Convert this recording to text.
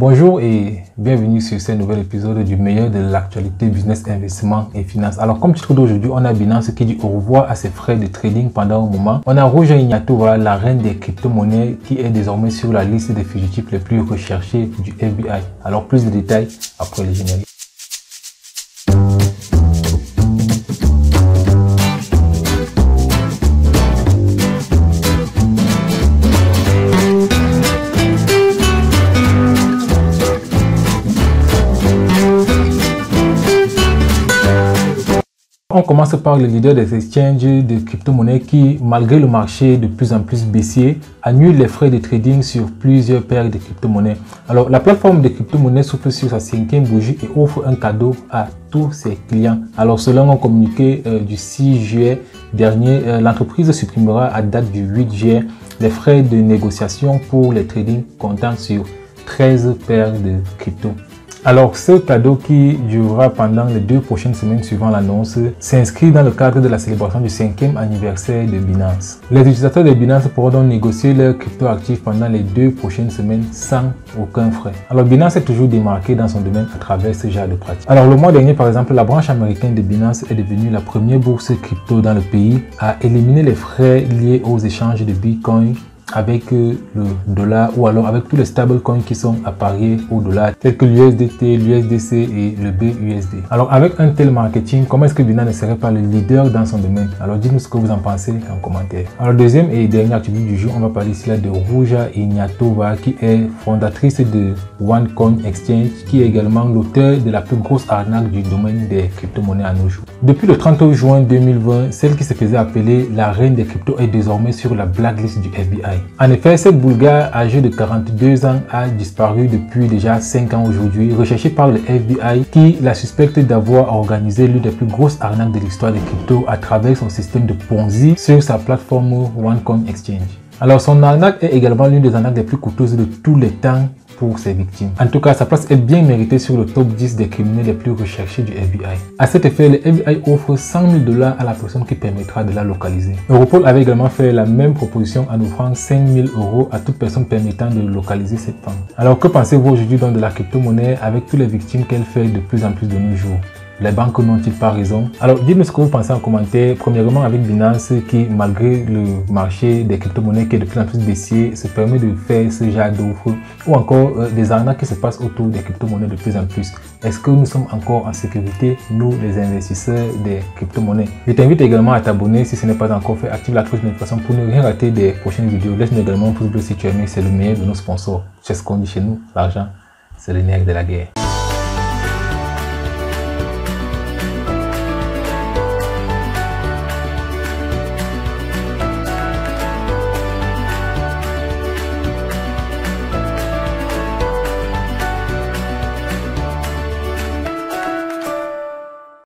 Bonjour et bienvenue sur ce nouvel épisode du meilleur de l'actualité business, investissement et finance. Alors comme titre d'aujourd'hui, on a Binance qui dit au revoir à ses frais de trading pendant un moment. On a Roger Ignato, voilà la reine des crypto-monnaies qui est désormais sur la liste des fugitifs les plus recherchés du FBI. Alors plus de détails après le générique. On commence par le leader des exchanges de crypto-monnaies qui, malgré le marché de plus en plus baissier, annule les frais de trading sur plusieurs paires de crypto-monnaies. Alors, la plateforme de crypto-monnaies souffle sur sa 5e bougie et offre un cadeau à tous ses clients. Alors, selon un communiqué du 6 juillet dernier, l'entreprise supprimera à date du 8 juillet les frais de négociation pour les trading comptant sur 13 paires de crypto. Alors, ce cadeau qui durera pendant les 2 prochaines semaines suivant l'annonce s'inscrit dans le cadre de la célébration du 5e anniversaire de Binance. Les utilisateurs de Binance pourront donc négocier leurs crypto-actifs pendant les 2 prochaines semaines sans aucun frais. Alors, Binance est toujours démarqué dans son domaine à travers ce genre de pratique. Alors, le mois dernier, par exemple, la branche américaine de Binance est devenue la première bourse crypto dans le pays à éliminer les frais liés aux échanges de Bitcoin avec le dollar ou alors avec tous les stablecoins qui sont appariés au dollar tels que l'USDT, l'USDC et le BUSD. Alors avec un tel marketing, comment est-ce que Binance ne serait pas le leader dans son domaine? Alors dites-nous ce que vous en pensez en commentaire. Alors deuxième et dernière activité du jour, on va parler ici là de Ruja Ignatova qui est fondatrice de OneCoin Exchange, qui est également l'auteur de la plus grosse arnaque du domaine des crypto-monnaies à nos jours. Depuis le 30 juin 2020, celle qui se faisait appeler la reine des cryptos est désormais sur la blacklist du FBI. En effet, cette Bulgare âgée de 42 ans a disparu depuis déjà 5 ans aujourd'hui, recherchée par le FBI qui la suspecte d'avoir organisé l'une des plus grosses arnaques de l'histoire des cryptos à travers son système de Ponzi sur sa plateforme OneCoin Exchange. Alors son arnaque est également l'une des arnaques les plus coûteuses de tous les temps pour ses victimes. En tout cas, sa place est bien méritée sur le top 10 des criminels les plus recherchés du FBI. À cet effet, le FBI offre 100 000 $ à la personne qui permettra de la localiser. Europol avait également fait la même proposition en offrant 5 000 € à toute personne permettant de localiser cette femme. Alors que pensez-vous aujourd'hui donc de la crypto-monnaie avec toutes les victimes qu'elle fait de plus en plus de nos jours? Les banques n'ont-ils pas raison? Alors dites-nous ce que vous pensez en commentaire. Premièrement avec Binance qui, malgré le marché des crypto-monnaies qui est de plus en plus baissier, se permet de faire ce genre d'offres, ou encore des arnaques qui se passent autour des crypto-monnaies de plus en plus. Est-ce que nous sommes encore en sécurité, nous les investisseurs des crypto-monnaies? Je t'invite également à t'abonner si ce n'est pas encore fait. Active la cloche de notification pour ne rien rater des prochaines vidéos. Laisse-nous également un pouce bleu si tu as aimé, c'est le meilleur de nos sponsors. C'est ce qu'on dit chez nous, l'argent, c'est le nerf de la guerre.